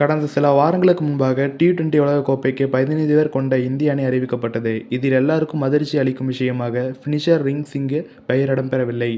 கடந்த சில வாரங்களுக்கு முன்பாக டி20 உலகக்கோப்பைக்கு 15 பேர் கொண்ட இந்திய அணி அறிவிக்கப்பட்டது. இதில் எல்லாருக்கும் அதிர்ச்சி அளிக்கும் விஷயமாக ஃபினிஷர் ரிங் சிங் பெயர் இடம்பெறவில்லை.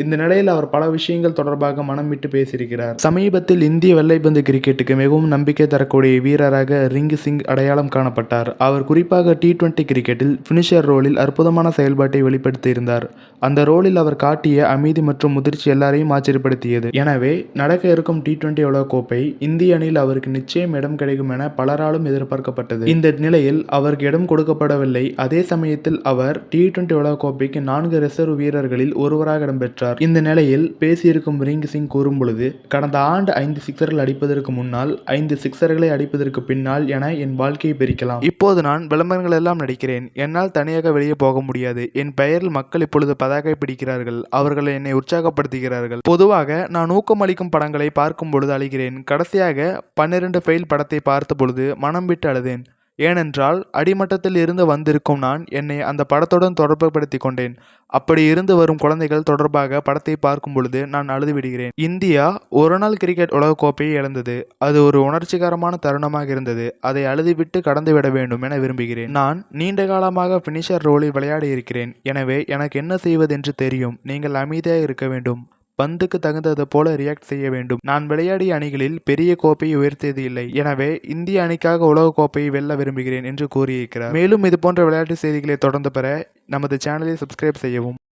இந்த நிலையில் அவர் பல விஷயங்கள் தொடர்பாக மனம் விட்டு பேசியிருக்கிறார். சமீபத்தில் இந்திய வெள்ளைப்பந்து கிரிக்கெட்டுக்கு மிகவும் நம்பிக்கை தரக்கூடிய வீரராக ரிங் சிங் அடையாளம் காணப்பட்டார். அவர் குறிப்பாக டி20 கிரிக்கெட்டில் ஃபினிஷர் ரோலில் அற்புதமான செயல்பாட்டை வெளிப்படுத்தியிருந்தார். அந்த ரோலில் அவர் காட்டிய அமைதி மற்றும் முதிர்ச்சி எல்லாரையும் ஆச்சரியப்படுத்தியது. எனவே நடக்க இருக்கும் டி20 உலகக்கோப்பை இந்திய அணியில் அவருக்கு நிச்சயம் இடம் கிடைக்கும் என பலராலும் எதிர்பார்க்கப்பட்டது. இந்த நிலையில் அவருக்கு இடம் கொடுக்கப்படவில்லை. அதே சமயத்தில் அவர் டி20 உலகக்கோப்பைக்கு 4 ரிசர்வ் வீரர்களில் ஒருவராக இடம்பெற்றார். இந்த நிலையில் பேசியிருக்கும் ரிங் சிங் கூறும்பொழுது, கடந்த ஆண்டு 5 சிக்சர்கள் அடிப்பதற்கு முன்னால், 5 சிக்சர்களை அடிப்பதற்கு பின்னால் என என் வாழ்க்கையை பிரிக்கலாம். இப்போது நான் விளம்பரங்கள் எல்லாம் நடிக்கிறேன். என்னால் தனியாக வெளியே போக முடியாது. என் பெயரில் மக்கள் இப்பொழுது பதாகை பிடிக்கிறார்கள். அவர்கள் என்னை உற்சாகப்படுத்துகிறார்கள். பொதுவாக நான் ஊக்கமளிக்கும் படங்களை பார்க்கும் பொழுது அழுகிறேன். கடைசியாக 12 ஃபெயில் படத்தை பார்த்த பொழுது மனம் விட்டு அழுதேன். ஏனென்றால் அடிமட்டத்தில் இருந்து வந்திருக்கும் நான் என்னை அந்த படத்துடன் தொடர்புபடுத்தி கொண்டேன். அப்படி இருந்து வரும் குழந்தைகள் தொடர்பாக படத்தை பார்க்கும் பொழுது நான் அழுது விடுகிறேன். இந்தியா ஒருநாள் கிரிக்கெட் உலகக்கோப்பையை இழந்தது. அது ஒரு உணர்ச்சிகரமான தருணமாக இருந்தது. அதை அழுதுவிட்டு கடந்துவிட வேண்டும் என விரும்புகிறேன். நான் நீண்ட காலமாக ஃபினிஷர் ரோலில் விளையாடி இருக்கிறேன். எனவே எனக்கு என்ன செய்வதென்று தெரியும். நீங்கள் அமைதியாக இருக்க வேண்டும். பந்துக்கு தகுந்தது போல ரியாக்ட் செய்ய வேண்டும். நான் விளையாடிய அணிகளில் பெரிய கோப்பையை உயர்த்தியது இல்லை. எனவே இந்திய அணிக்காக உலக கோப்பையை வெல்ல விரும்புகிறேன் என்று கூறியிருக்கிறார். மேலும் இதுபோன்ற விளையாட்டு செய்திகளை தொடர்ந்து பெற நமது சேனலை சப்ஸ்கிரைப் செய்யவும்.